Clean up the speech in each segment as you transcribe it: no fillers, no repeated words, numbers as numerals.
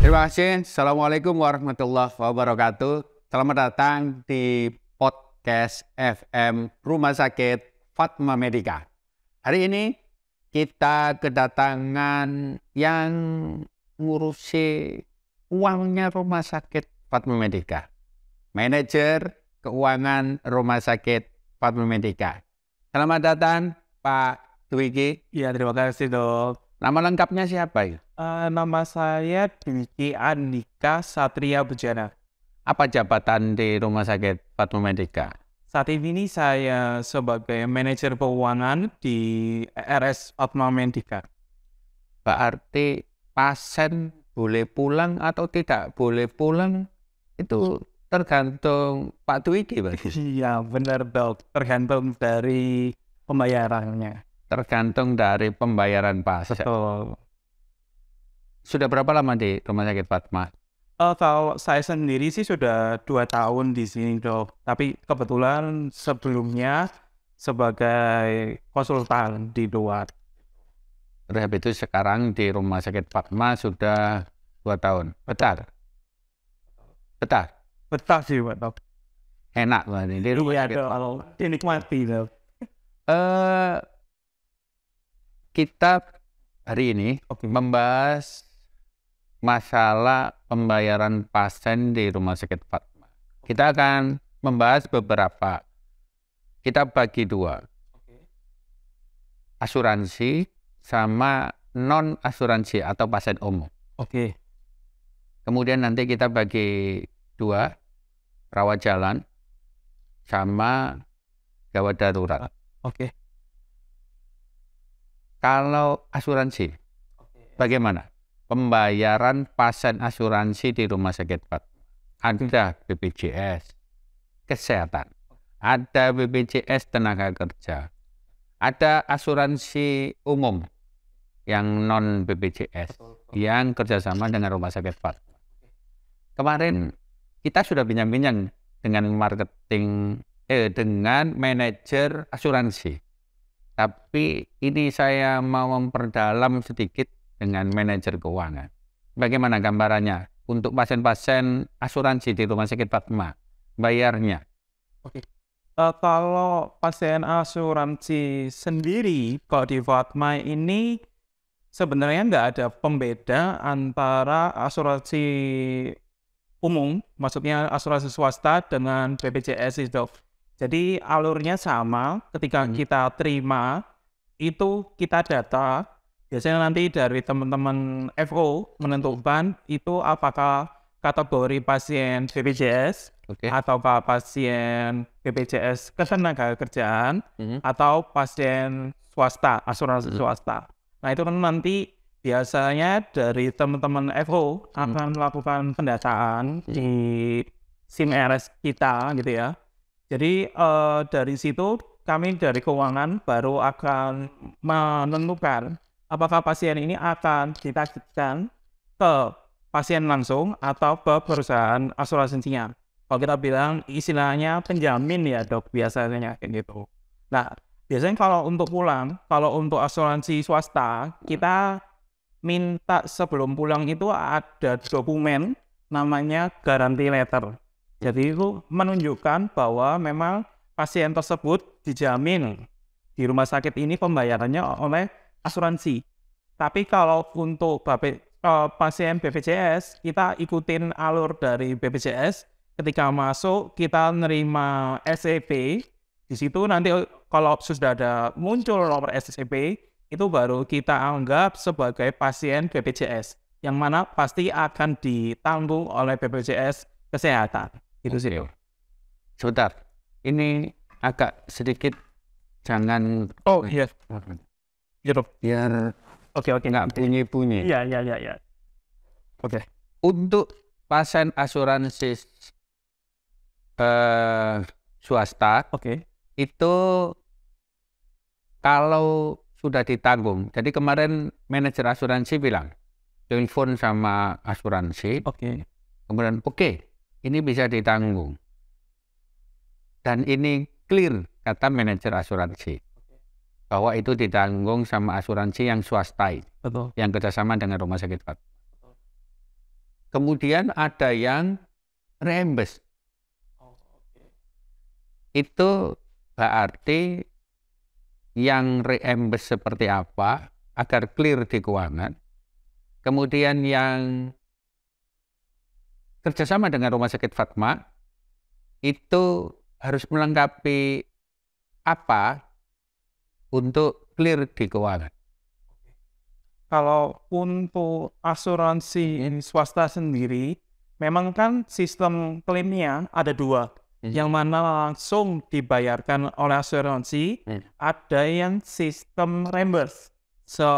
Terima kasih. Assalamualaikum warahmatullahi wabarakatuh. Selamat datang di podcast FM Rumah Sakit Fatma Medica. Hari ini kita kedatangan yang ngurusi uangnya Rumah Sakit Fatma Medica. Manajer Keuangan Rumah Sakit Fatma Medica. Selamat datang Pak Dwiki. Iya, terima kasih dok. Nama lengkapnya siapa ya? Nama saya Dwiki Andika Satria Bujana. Apa jabatan di Rumah Sakit Fatma Medica? Saat ini saya sebagai manajer keuangan di RS Fatma Medica. Berarti pasien boleh pulang atau tidak boleh pulang itu tergantung Pak Dwiki, Pak. Iya, benar dok. Tergantung dari pembayarannya. Tergantung dari pembayaran pasien. Betul. Sudah berapa lama di Rumah Sakit Fatma? Kalau saya sendiri sih sudah 2 tahun di sini dok. Tapi kebetulan sebelumnya sebagai konsultan di luar. Rehab itu sekarang di Rumah Sakit Fatma sudah 2 tahun. Betul? Betul? Betah sih dok. Enak loh ini. Di rumah Iya sakit. dok. Dinikmati dok. Kita hari ini Oke. membahas masalah pembayaran pasien di Rumah Sakit Fatma. Kita akan membahas beberapa. Kita bagi dua. Asuransi sama non asuransi atau pasien umum. Oke. Kemudian nanti kita bagi dua, rawat jalan sama gawat darurat. Oke. Kalau asuransi, bagaimana? Pembayaran pasien asuransi di Rumah Sakit Fatma. Ada BPJS Kesehatan, ada BPJS Tenaga Kerja, ada asuransi umum yang non BPJS yang kerjasama dengan Rumah Sakit Fatma. Kemarin kita sudah bincang-bincang dengan dengan manajer asuransi. Tapi ini saya mau memperdalam sedikit dengan manajer keuangan. Bagaimana gambarannya untuk pasien-pasien asuransi di Rumah Sakit Fatma? Bayarnya. Oke. Kalau pasien asuransi sendiri, kalau di Fatma ini sebenarnya nggak ada pembeda antara asuransi umum, maksudnya asuransi swasta dengan BPJS itu. Jadi alurnya sama, ketika kita terima, itu kita data, biasanya nanti dari teman-teman FO menentukan itu apakah kategori pasien BPJS, ataukah pasien BPJS Ketenagakerjaan, atau pasien swasta, asuransi swasta. Nah itu kan nanti biasanya dari teman-teman FO akan melakukan pendataan di SIM RS kita gitu ya. Jadi dari situ kami dari keuangan baru akan menentukan apakah pasien ini akan ditagihkan ke pasien langsung atau ke perusahaan asuransinya. Kalau kita bilang istilahnya penjamin ya dok biasanya kayak gitu. Nah biasanya kalau untuk pulang, kalau untuk asuransi swasta kita minta sebelum pulang itu ada dokumen namanya guarantee letter. Jadi itu menunjukkan bahwa memang pasien tersebut dijamin di rumah sakit ini pembayarannya oleh asuransi. Tapi kalau untuk pasien BPJS, kita ikutin alur dari BPJS. Ketika masuk, kita nerima SEP. Di situ nanti kalau sudah ada muncul nomor SEP, itu baru kita anggap sebagai pasien BPJS. Yang mana pasti akan ditanggung oleh BPJS Kesehatan. Itu sih. Sebentar, ini agak sedikit jangan. Oh iya. Biar Oke. nggak bunyi-bunyi. Iya. Oke. Untuk pasien asuransi swasta, itu kalau sudah ditanggung. Jadi kemarin manajer asuransi bilang, telepon sama asuransi, kemudian ini bisa ditanggung. Dan ini clear, kata manajer asuransi. Bahwa itu ditanggung sama asuransi yang swasta, Betul. yang kerjasama dengan Rumah Sakit Fatma. Kemudian ada yang reimburse. Itu berarti yang reimburse seperti apa agar clear di keuangan. Kemudian yang kerjasama dengan Rumah Sakit Fatma itu harus melengkapi apa untuk clear di keuangan. Kalau untuk asuransi swasta sendiri, memang kan sistem klaimnya ada dua. Yang mana langsung dibayarkan oleh asuransi, ada yang sistem reimburse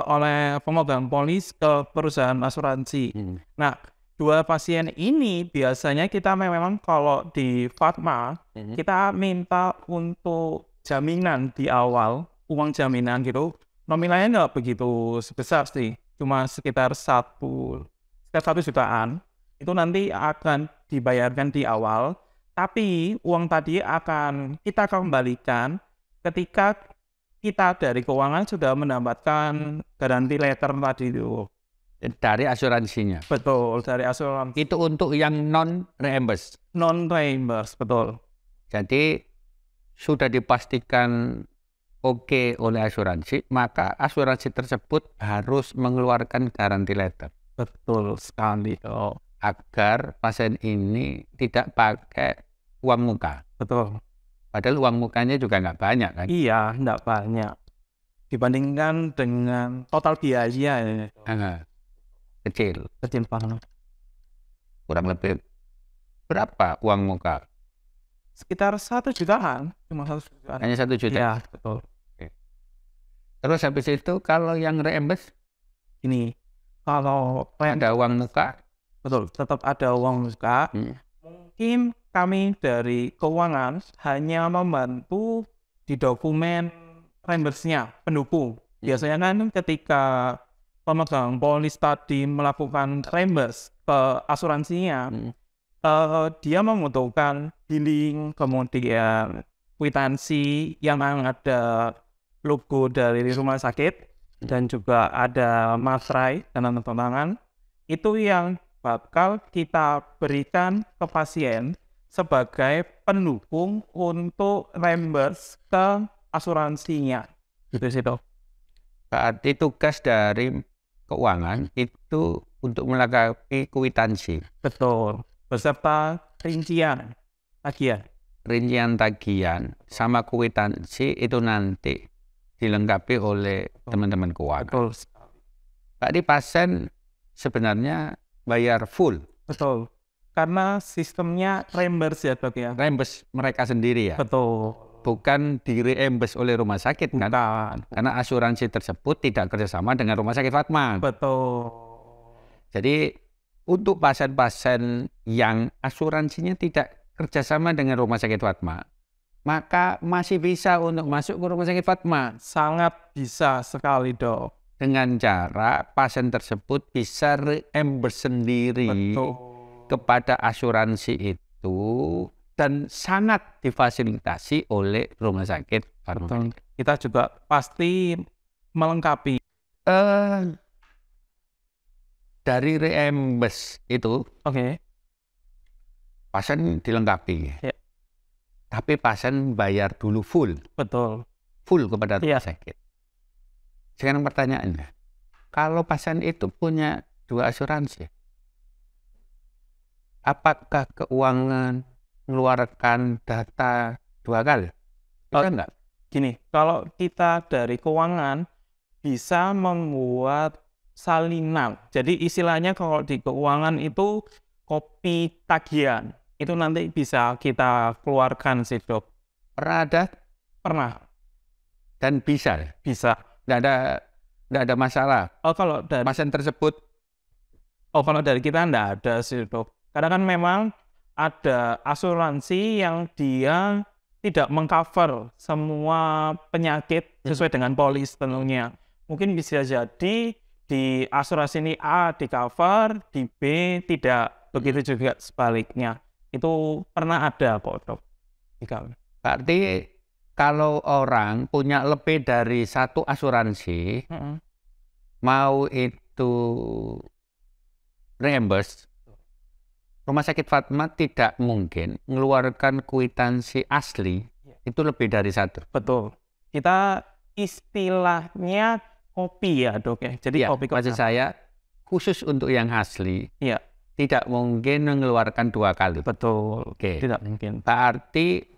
oleh pemegang polis ke perusahaan asuransi. Nah, dua pasien ini biasanya kita memang kalau di Fatma, kita minta untuk jaminan di awal, uang jaminan gitu. Nominalnya nggak begitu sebesar sih, cuma sekitar 1 jutaan. Itu nanti akan dibayarkan di awal, tapi uang tadi akan kita kembalikan ketika kita dari keuangan sudah mendapatkan garansi letter tadi itu. Dari asuransinya. Betul, dari asuransi. Itu untuk yang non-reimburse. Non-reimburse, betul. Jadi sudah dipastikan oke oleh asuransi, maka asuransi tersebut harus mengeluarkan garansi letter. Betul sekali. Agar pasien ini tidak pakai uang muka. Betul. Padahal uang mukanya juga nggak banyak kan? Iya, nggak banyak. Dibandingkan dengan total biaya. Kecil. Kecil banget. Kurang lebih berapa uang muka? Sekitar 1 jutaan. Cuma 1 jutaan. Hanya 1 juta? Iya, betul. Terus habis itu kalau yang reimburse? Ini, kalau ada uang muka? Betul, tetap ada uang muka. Mungkin kami dari keuangan hanya membantu di dokumen reimburse-nya, pendukung. Biasanya kan ketika pemegang polis tadi melakukan reimburse ke asuransinya, dia membutuhkan billing, kemudian kwitansi yang ada logo dari rumah sakit, dan juga ada materai dan tanda tangan. Itu yang bakal kita berikan ke pasien sebagai pendukung untuk reimburse ke asuransinya. Gitu. Berarti tugas dari keuangan itu untuk melengkapi kwitansi. Betul. Beserta rincian tagihan. Rincian tagihan sama kwitansi itu nanti dilengkapi oleh teman-teman keuangan. Betul. Berarti pasien sebenarnya bayar full. Betul. Karena sistemnya reimburse ya dok ya. Reimburse mereka sendiri ya. Betul. Bukan di-reimburse oleh rumah sakit kan? Karena asuransi tersebut tidak kerjasama dengan Rumah Sakit Fatma. Betul. Jadi untuk pasien-pasien yang asuransinya tidak kerjasama dengan Rumah Sakit Fatma, maka masih bisa untuk masuk ke Rumah Sakit Fatma. Sangat bisa sekali dok. Dengan cara pasien tersebut bisa reimburse sendiri. Betul. Kepada asuransi itu dan sangat difasilitasi oleh Rumah Sakit Fatma. Betul. Kita juga pasti melengkapi. Dari reimburse itu, pasien dilengkapi. Ya. Tapi pasien bayar dulu full. Betul. Full kepada rumah sakit. Sekarang pertanyaannya, kalau pasien itu punya 2 asuransi, apakah keuangan mengeluarkan data 2 kali? Bisa enggak? Gini, kalau kita dari keuangan bisa membuat salinan. Jadi istilahnya kalau di keuangan itu kopi tagihan. Itu nanti bisa kita keluarkan sih dok. Pernah ada? Pernah. Dan bisa? Bisa. Nggak ada masalah? Kalau dari pasien tersebut? Kalau dari kita nggak ada sih dok. Karena kan memang ada asuransi yang dia tidak mengcover semua penyakit sesuai dengan polis tentunya. Mungkin bisa jadi di asuransi ini A di cover, di B tidak, begitu juga sebaliknya. Itu pernah ada kok dok. Berarti kalau orang punya lebih dari 1 asuransi, mau itu reimburse Rumah sakit Fatma tidak mungkin mengeluarkan kwitansi asli itu lebih dari satu. Betul. Kita istilahnya kopi ya dok ya. Jadi Ya, kopi maksud saya khusus untuk yang asli Iya, tidak mungkin mengeluarkan 2 kali. betul. Oke. Tidak mungkin. Berarti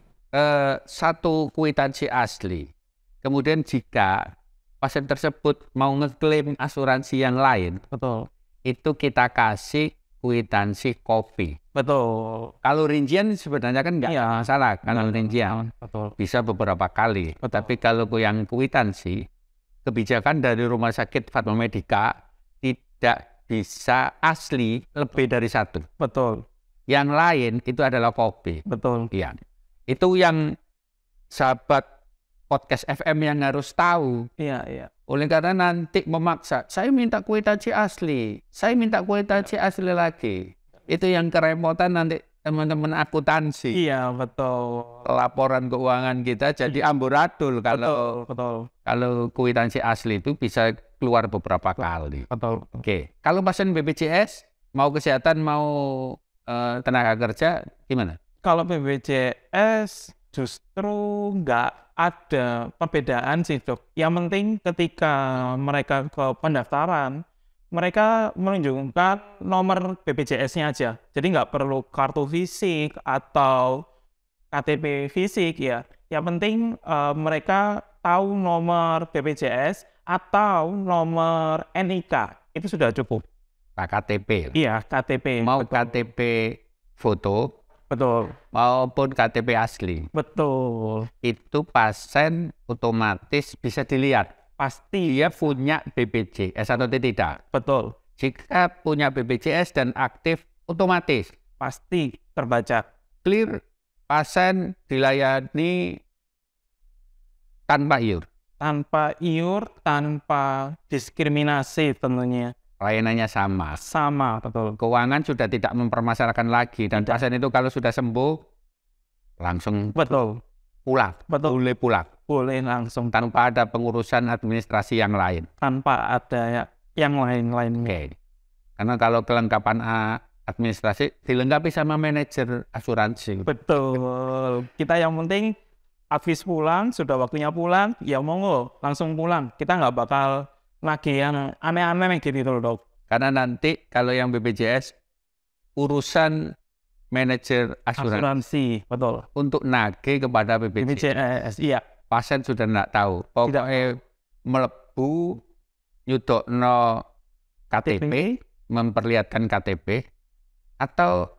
satu kwitansi asli. Kemudian jika pasien tersebut mau ngeklaim asuransi yang lain, Betul. itu kita kasih kwitansi kopi. Betul. Kalau rincian sebenarnya kan nggak Iya. masalah. Kalau rincian Betul. bisa beberapa kali. Betul. Tapi kalau yang kwitansi, kebijakan dari Rumah Sakit Fatma Medica tidak bisa asli lebih dari satu. Betul. Yang lain itu adalah kopi. Betul. Iya. Itu yang sahabat podcast FM yang harus tahu. Iya, iya. Oleh karena nanti memaksa, saya minta kwitansi asli, saya minta kwitansi asli lagi. Itu yang kerepotan nanti teman-teman akuntansi. Iya, betul. Laporan keuangan kita jadi amburadul kalau kwitansi asli itu bisa keluar beberapa kali. Betul. Oke, kalau pasien BPJS mau kesehatan mau tenaga kerja gimana? Kalau BPJS justru nggak ada perbedaan sih dok. Yang penting ketika mereka ke pendaftaran, mereka menunjukkan nomor BPJS-nya aja. Jadi nggak perlu kartu fisik atau KTP fisik ya. Yang penting mereka tahu nomor BPJS atau nomor NIK. Itu sudah cukup. Pak KTP. Iya, KTP. Mau betul. KTP foto Betul. maupun KTP asli. Betul. Itu pasien otomatis bisa dilihat. Pasti. Dia punya BPJS atau tidak. Betul. Jika punya BPJS dan aktif, otomatis Pasti terbaca. clear pasien dilayani tanpa iur. Tanpa iur, tanpa diskriminasi tentunya. Layanannya sama. Sama, betul. Keuangan sudah tidak mempermasalahkan lagi dan pasien itu kalau sudah sembuh langsung Betul. pulang. Betul. Boleh pulang Boleh langsung tanpa ada pengurusan administrasi yang lain. tanpa ada yang lain-lain. Oke. Karena kalau kelengkapan administrasi dilengkapi sama manajer asuransi. Betul. Kita yang penting habis pulang, sudah waktunya pulang, ya monggo langsung pulang. Kita nggak bakal lagi yang aneh-aneh gitu loh dok. Karena nanti kalau yang BPJS urusan manajer asuransi Betul. untuk nagih kepada BPJS. BPJS, iya. Pasien sudah tidak tahu. Pokoknya melebu nyudokno KTP, memperlihatkan KTP atau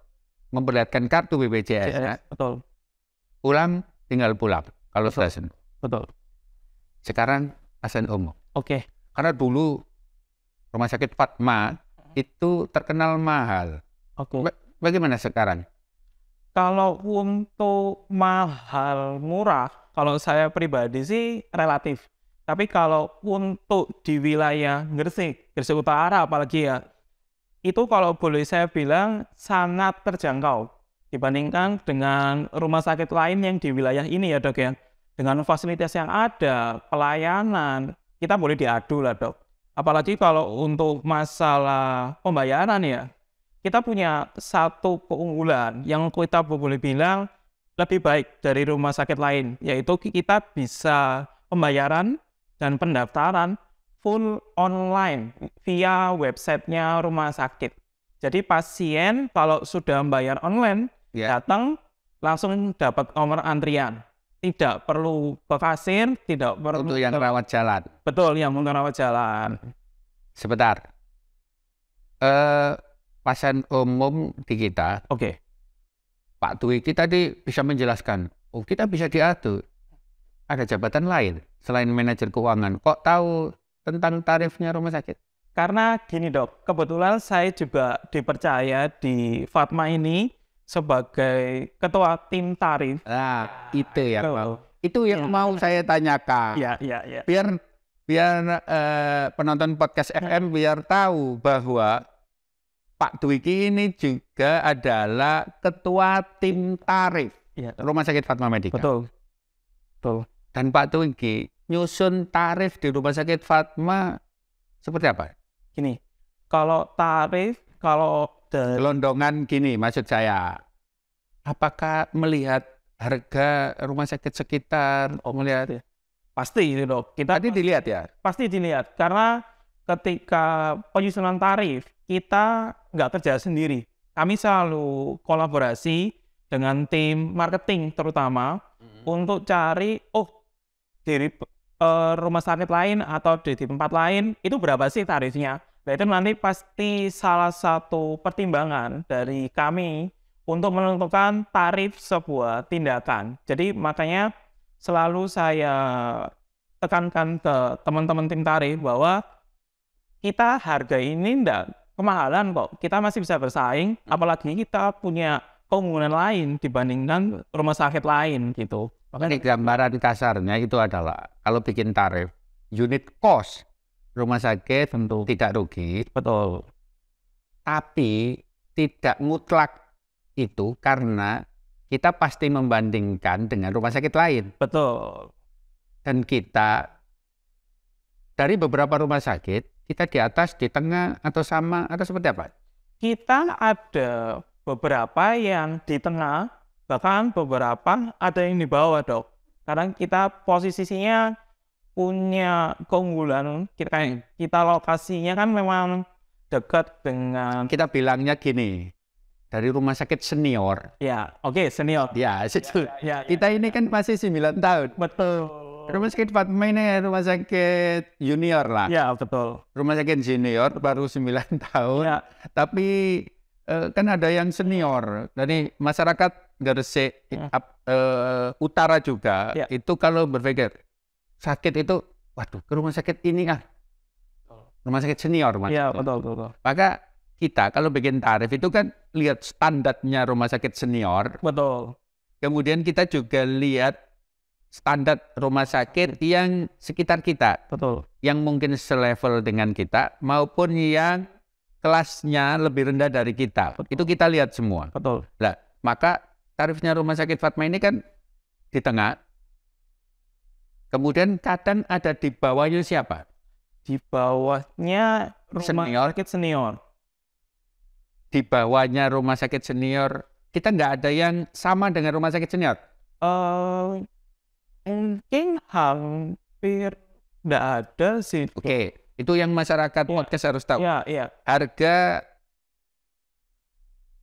memperlihatkan kartu BPJS. Betul. Pulang tinggal pulang kalau sudah sembuh. Betul. Sekarang pasien umum. Oke. Karena dulu Rumah Sakit Fatma itu terkenal mahal. Oke. Bagaimana sekarang? Kalau untuk mahal murah, kalau saya pribadi sih relatif. Tapi kalau untuk di wilayah Gresik Utara apalagi ya, itu kalau boleh saya bilang sangat terjangkau dibandingkan dengan rumah sakit lain yang di wilayah ini ya dok ya. Dengan fasilitas yang ada, pelayanan, kita boleh diadu lah dok. Apalagi kalau untuk masalah pembayaran ya, kita punya satu keunggulan yang kita boleh bilang lebih baik dari rumah sakit lain, yaitu kita bisa pembayaran dan pendaftaran full online via websitenya rumah sakit. Jadi pasien kalau sudah membayar online, datang langsung dapat nomor antrian. Tidak perlu ke kasir, tidak perlu untuk yang rawat jalan. Betul, yang untuk rawat jalan. Sebentar. Pasien umum di kita, Oke. Pak Dwi kita tadi bisa menjelaskan, oh kita bisa diatur. Ada jabatan lain selain manajer keuangan. Kok tahu tentang tarifnya rumah sakit? Karena gini dok, kebetulan saya juga dipercaya di Fatma ini sebagai ketua tim tarif. Nah, itu ya Pak. Itu yang mau saya tanyakan. Iya. Biar penonton podcast FM biar tahu bahwa Pak Dwiki ini juga adalah ketua tim tarif Rumah Sakit Fatma Medica. Betul. Dan Pak Dwiki nyusun tarif di Rumah Sakit Fatma seperti apa? Gini, kalau tarif, kalau Gelondongan gini maksud saya. Apakah melihat harga rumah sakit sekitar, melihat Pasti itu dok. Kita tadi dilihat ya? pasti dilihat karena ketika penyusunan tarif kita nggak kerja sendiri. Kami selalu kolaborasi dengan tim marketing terutama untuk cari dari rumah sakit lain atau di tempat lain itu berapa sih tarifnya. Nah itu nanti pasti salah satu pertimbangan dari kami untuk menentukan tarif sebuah tindakan. Jadi makanya selalu saya tekankan ke teman-teman tim tarif bahwa kita harga ini enggak kemahalan kok. Kita masih bisa bersaing, apalagi kita punya keunggulan lain dibandingkan rumah sakit lain gitu. Makanya gambaran kasarnya itu adalah kalau bikin tarif, unit cost rumah sakit tentu tidak rugi. Betul. Tapi tidak mutlak itu karena kita pasti membandingkan dengan rumah sakit lain. Betul. Dan kita dari beberapa rumah sakit, kita di atas, di tengah, atau sama, atau seperti apa? Kita ada beberapa yang di tengah, bahkan beberapa ada yang di bawah dok. Karena kita posisinya punya keunggulan, kita lokasinya kan memang dekat dengan... Kita bilangnya gini, dari rumah sakit senior. Ya, oke, senior. Ya, Ya, kita ini kan masih 9 tahun. betul. Rumah sakit Fatma ini rumah sakit junior lah. Ya, betul. Rumah sakit junior baru 9 tahun. Ya. Tapi kan ada yang senior. Dari masyarakat Gresik utara juga. Ya. Itu kalau berpikir sakit itu, waduh ke rumah sakit ini rumah sakit senior. Iya, betul. Maka kita kalau bikin tarif itu kan lihat standarnya rumah sakit senior. Betul. Kemudian kita juga lihat standar rumah sakit yang sekitar kita. Betul. Yang mungkin selevel dengan kita maupun yang kelasnya lebih rendah dari kita. Betul. Itu kita lihat semua. Betul. Nah, maka tarifnya rumah sakit Fatma ini kan di tengah. Kemudian kadang ada di bawahnya siapa? Di bawahnya rumah sakit senior. Di bawahnya rumah sakit senior, kita nggak ada yang sama dengan rumah sakit senior? Mungkin hampir nggak ada sih. Oke, itu yang masyarakat podcast harus tahu. Iya. Harga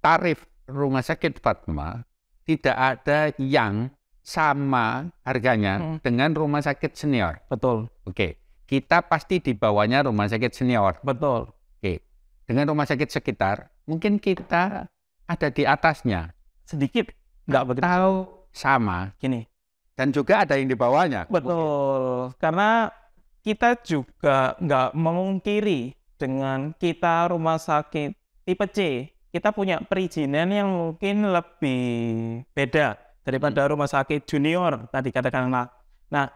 tarif rumah sakit Fatma tidak ada yang sama harganya dengan rumah sakit senior. Betul. Oke, kita pasti di bawahnya rumah sakit senior. Betul. Oke, dengan rumah sakit sekitar, mungkin kita ada di atasnya. Sedikit, nggak begitu. Tahu sama. Gini. Dan juga ada yang di bawahnya. Betul. Karena kita juga nggak memungkiri dengan kita rumah sakit tipe C, kita punya perizinan yang mungkin lebih beda daripada rumah sakit junior tadi katakanlah. Nah,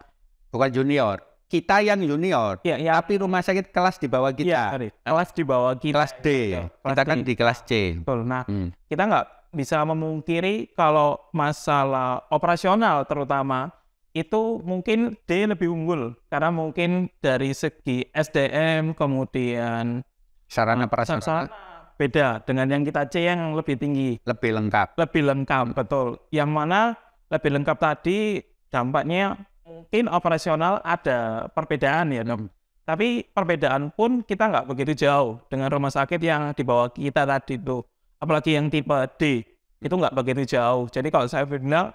bukan junior. Kita yang junior. Ya. Tapi rumah sakit kelas di bawah kita. Iya, kelas di bawah kita. Kelas D. Kita kan di kelas C. Betul. Nah, kita nggak bisa memungkiri kalau masalah operasional terutama itu mungkin D lebih unggul karena mungkin dari segi SDM kemudian sarana prasarana beda dengan yang kita C yang lebih tinggi. Lebih lengkap. Betul. Yang mana lebih lengkap tadi dampaknya mungkin operasional ada perbedaan ya dok. Tapi perbedaan pun kita nggak begitu jauh dengan rumah sakit yang di bawah kita tadi tuh. Apalagi yang tipe D itu nggak begitu jauh. Jadi kalau saya bilang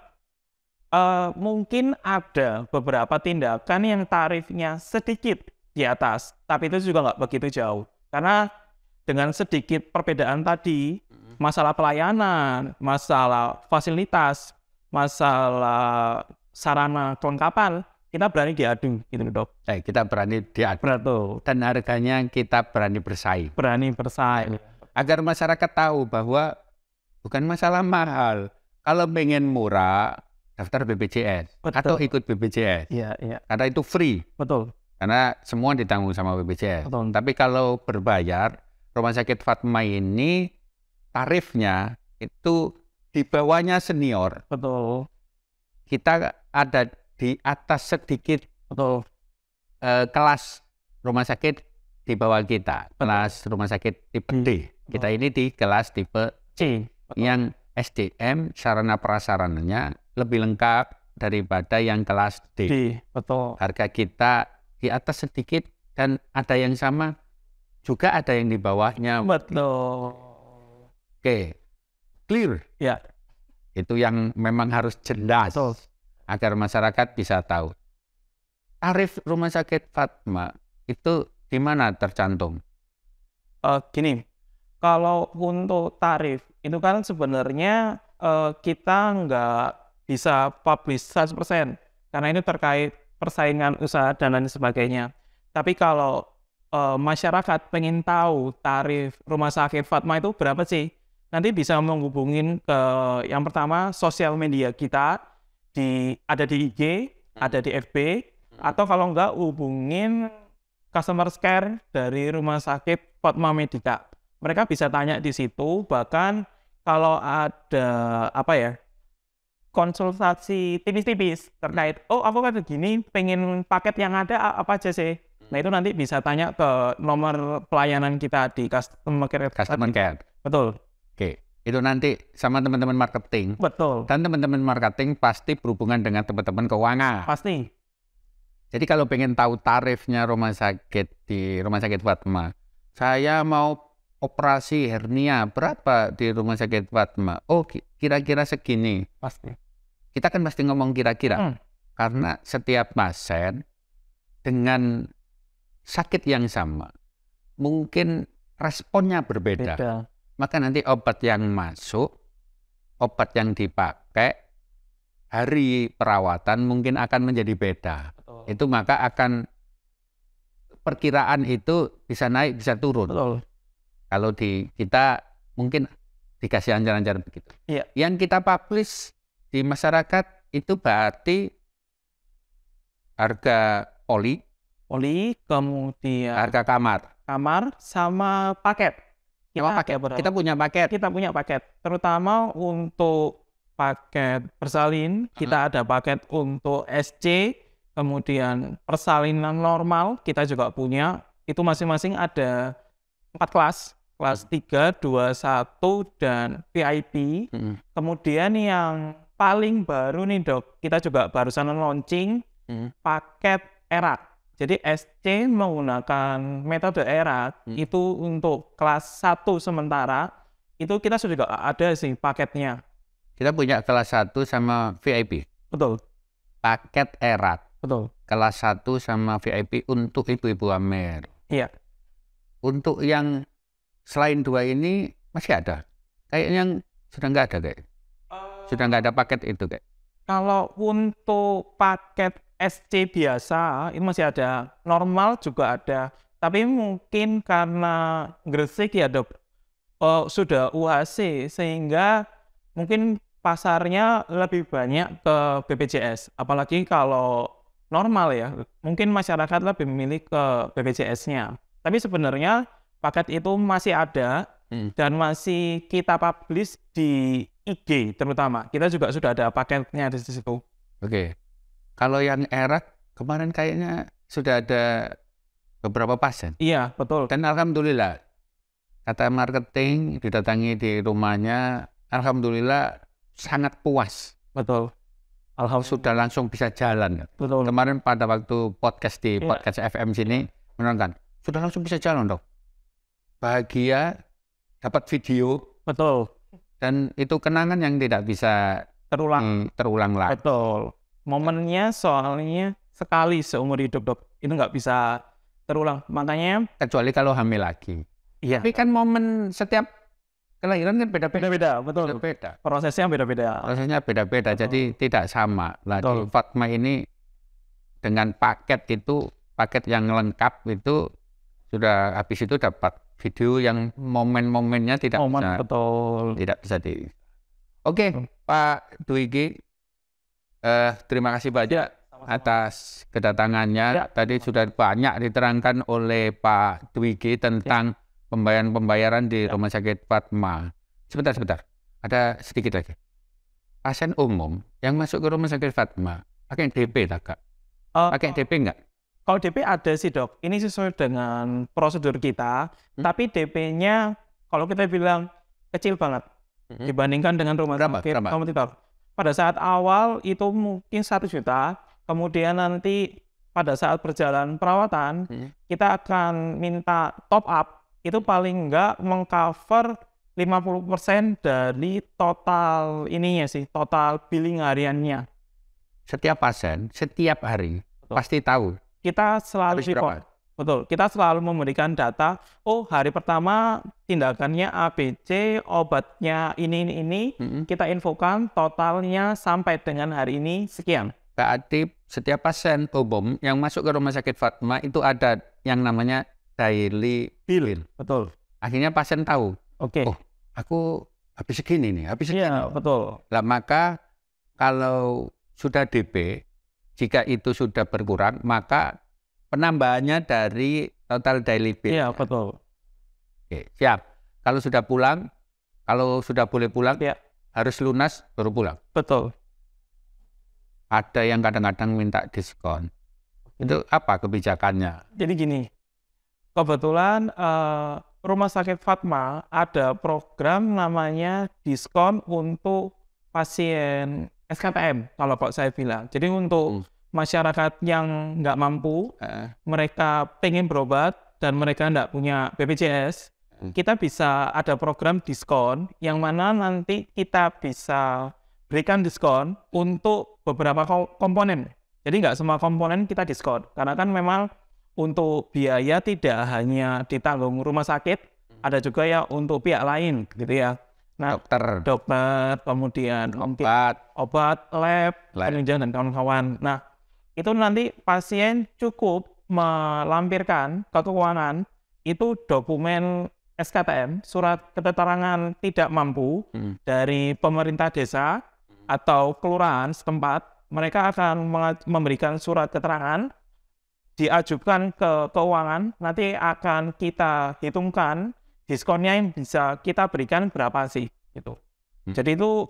mungkin ada beberapa tindakan yang tarifnya sedikit di atas, tapi itu juga nggak begitu jauh. Karena dengan sedikit perbedaan tadi, masalah pelayanan, masalah fasilitas, masalah sarana kelengkapan, kita berani diadu gitu dok. Kita berani diadu. Betul. Dan harganya kita berani bersaing. Agar masyarakat tahu bahwa bukan masalah mahal. Kalau pengen murah, daftar BPJS. Betul. Atau ikut BPJS. Iya. Karena itu free. Betul. Karena semua ditanggung sama BPJS. Betul. Tapi kalau berbayar, rumah sakit Fatma ini tarifnya itu di bawahnya senior. Betul. Kita ada di atas sedikit. Betul. Kelas rumah sakit di bawah kita. Kelas rumah sakit tipe D. Kita ini di kelas tipe C. yang SDM sarana prasarananya lebih lengkap daripada yang kelas D. D. Betul. Harga kita di atas sedikit dan ada yang sama, juga ada yang di bawahnya. Betul. Oke, clear. Ya. Itu yang memang harus jelas Betul. agar masyarakat bisa tahu. Tarif Rumah Sakit Fatma itu di mana tercantum? Gini, kalau untuk tarif itu kan sebenarnya kita nggak bisa publish 100% karena ini terkait persaingan usaha dan lain sebagainya. Tapi kalau masyarakat pengen tahu tarif Rumah Sakit Fatma itu berapa sih, nanti bisa menghubungin ke yang pertama sosial media kita, ada di IG, ada di FB, atau kalau nggak hubungin customer care dari Rumah Sakit Fatma Medica. Mereka bisa tanya di situ, bahkan kalau ada konsultasi tipis-tipis terkait, oh aku kan gini, pengen paket yang ada apa aja sih? Nah itu nanti bisa tanya ke nomor pelayanan kita di customer care. Customer care. Betul. Oke, itu nanti sama teman-teman marketing. Betul. Dan teman-teman marketing pasti berhubungan dengan teman-teman keuangan. Pasti. Jadi kalau pengen tahu tarifnya rumah sakit di Rumah Sakit Fatma, saya mau operasi hernia berapa di Rumah Sakit Fatma? Oh, kira-kira segini. Pasti. Kita kan pasti ngomong kira-kira. Karena setiap pasien dengan sakit yang sama, mungkin responnya berbeda. Beda. Maka nanti obat yang masuk, obat yang dipakai, hari perawatan mungkin akan menjadi beda. Betul. Itu maka akan perkiraan itu bisa naik, bisa turun. Betul. Kalau di kita mungkin dikasih anjuran-anjuran begitu. Iya. Yang kita publish di masyarakat itu berarti harga poli, kemudian harga kamar. sama paket. Kita punya paket. Kita punya paket. Terutama untuk paket bersalin, kita ada paket untuk SC, kemudian persalinan normal kita juga punya. Itu masing-masing ada 4 kelas. Kelas 3, 2, 1, dan VIP. Kemudian yang paling baru nih dok, kita juga barusan launching paket erat. Jadi SC menggunakan metode erat, itu untuk kelas 1 sementara, itu kita sudah ada sih paketnya. Kita punya kelas 1 sama VIP. Betul. Paket erat. Betul. Kelas 1 sama VIP untuk ibu-ibu hamil. Iya. Untuk yang selain 2 ini masih ada? Kayaknya sudah nggak ada kayak. Sudah nggak ada paket itu kayak. Kalau untuk paket SC biasa itu masih ada, normal juga ada. Tapi mungkin karena Gresik ya dok, sudah UHC sehingga mungkin pasarnya lebih banyak ke BPJS. Apalagi kalau normal ya, mungkin masyarakat lebih memilih ke BPJS-nya. Tapi sebenarnya paket itu masih ada dan masih kita publish di IG terutama. Kita juga sudah ada paketnya di situ. Oke. Kalau yang erat kemarin kayaknya sudah ada beberapa pasien. Iya, betul. Dan alhamdulillah kata marketing didatangi di rumahnya, alhamdulillah sangat puas. Betul. Alhamdulillah sudah langsung bisa jalan. Betul. Kemarin pada waktu podcast di podcast FM sini menerangkan sudah langsung bisa jalan dok. Bahagia, dapat video. Betul. Dan itu kenangan yang tidak bisa terulang lagi. Betul. Momennya soalnya sekali seumur hidup dok, itu nggak bisa terulang. Makanya kecuali kalau hamil lagi. Iya. Tapi kan momen setiap kelahiran kan beda-beda. Betul. Beda-beda. Prosesnya beda-beda. Jadi tidak sama. Nah, di Fatma ini dengan paket itu, paket yang lengkap itu sudah habis itu dapat video yang momen-momennya tidak bisa di. Oke, Pak Dwiki, terima kasih banyak atas kedatangannya. Tadi sudah banyak diterangkan oleh Pak Dwiki tentang pembayaran di Rumah Sakit Fatma. Sebentar. Ada sedikit lagi. Pasien umum yang masuk ke Rumah Sakit Fatma pakai DP tak Kak? Pakai DP enggak? Kalau DP ada sih dok. Ini sesuai dengan prosedur kita. Tapi DP-nya kalau kita bilang kecil banget dibandingkan dengan rumah sakit kompetitor. Pada saat awal itu mungkin 1 juta, kemudian nanti pada saat perjalanan perawatan kita akan minta top up, itu paling enggak mengcover 50% dari total ininya sih, total billing hariannya. Setiap pasien, setiap hari, pasti tahu. Kita selalu report. Betul, kita selalu memberikan data, oh hari pertama tindakannya ABC, obatnya ini, kita infokan totalnya sampai dengan hari ini sekian. Berarti setiap pasien umum yang masuk ke Rumah Sakit Fatma itu ada yang namanya daily bill. Betul. Akhirnya pasien tahu, Oke. oh aku habis segini nih, habis segini. Iya, betul. Lah maka kalau sudah DP, jika itu sudah berkurang, maka penambahannya dari total daily bill. Iya, betul. Oke, siap. Kalau sudah pulang, kalau sudah boleh pulang, harus lunas baru pulang. Betul. Ada yang kadang-kadang minta diskon. Itu apa kebijakannya? Jadi gini, kebetulan Rumah Sakit Fatma ada program namanya diskon untuk pasien SKTM, kalau Pak saya bilang. Jadi untuk masyarakat yang nggak mampu, mereka pengen berobat dan mereka nggak punya BPJS, kita bisa ada program diskon yang mana nanti kita bisa berikan diskon untuk beberapa komponen. Jadi nggak semua komponen kita diskon, karena kan memang untuk biaya tidak hanya ditanggung rumah sakit, ada juga ya untuk pihak lain gitu ya. Nah, dokter, kemudian obat, lab, penunjang dan kawan-kawan. Nah, itu nanti pasien cukup melampirkan ke keuangan itu dokumen SKTM, surat keterangan tidak mampu dari pemerintah desa atau kelurahan setempat. Mereka akan memberikan surat keterangan, diajukan ke keuangan, nanti akan kita hitungkan diskonnya yang bisa kita berikan berapa sih gitu. Jadi itu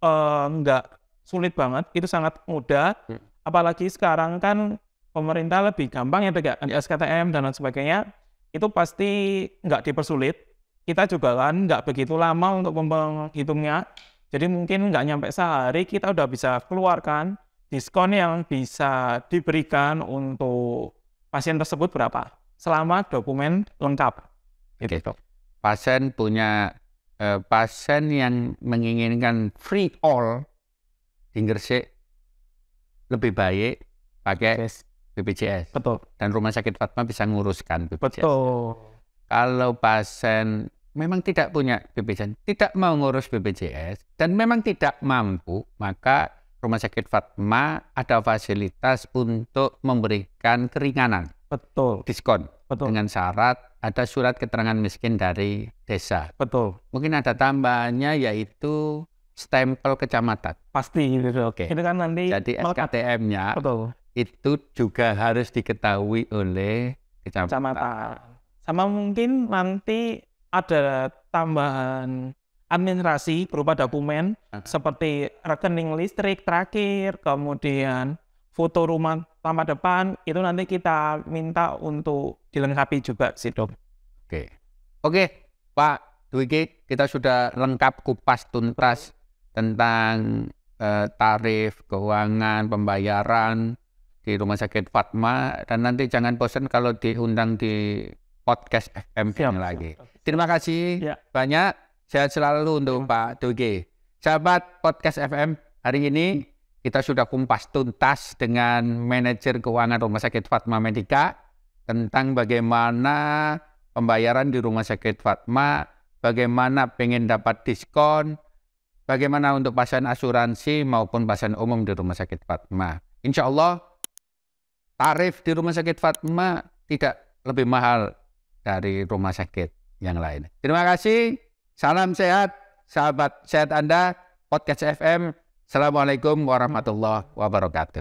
nggak sulit banget, itu sangat mudah. Apalagi sekarang kan pemerintah lebih gampang ya pegang SKTM dan lain sebagainya, itu pasti nggak dipersulit. Kita juga kan nggak begitu lama untuk menghitungnya, jadi mungkin nggak nyampe sehari kita udah bisa keluarkan diskon yang bisa diberikan untuk pasien tersebut berapa, selama dokumen lengkap. Gitu. Pasien punya pasien yang menginginkan free all di Gresik lebih baik pakai BPJS. Betul. Dan Rumah Sakit Fatma bisa nguruskan BPJS. Betul. Kalau pasien memang tidak punya BPJS, tidak mau ngurus BPJS, dan memang tidak mampu, maka Rumah Sakit Fatma ada fasilitas untuk memberikan keringanan. Betul. Diskon. Betul. Dengan syarat ada surat keterangan miskin dari desa. Betul. Mungkin ada tambahannya yaitu stempel kecamatan. Pasti gitu. Oke. Itu kan nanti jadi SKTM-nya itu juga harus diketahui oleh kecamatan. Sama mungkin nanti ada tambahan administrasi berupa dokumen seperti rekening listrik terakhir, kemudian foto rumah tampak depan, itu nanti kita minta untuk dilengkapi juga sih, Dok. Oke, Pak Dwiki, kita sudah lengkap kupas tuntas tentang tarif, keuangan, pembayaran di Rumah Sakit Fatma, dan nanti jangan bosan kalau diundang di podcast FM lagi. Terima kasih banyak, sehat selalu untuk Pak Dwiki. Sahabat podcast FM, hari ini kita sudah kumpas tuntas dengan manajer keuangan Rumah Sakit Fatma Medica tentang bagaimana pembayaran di Rumah Sakit Fatma, bagaimana pengen dapat diskon, bagaimana untuk pasien asuransi maupun pasien umum di Rumah Sakit Fatma. Insya Allah tarif di Rumah Sakit Fatma tidak lebih mahal dari rumah sakit yang lain. Terima kasih, salam sehat, sahabat sehat Anda, podcast FM. Assalamualaikum warahmatullahi wabarakatuh.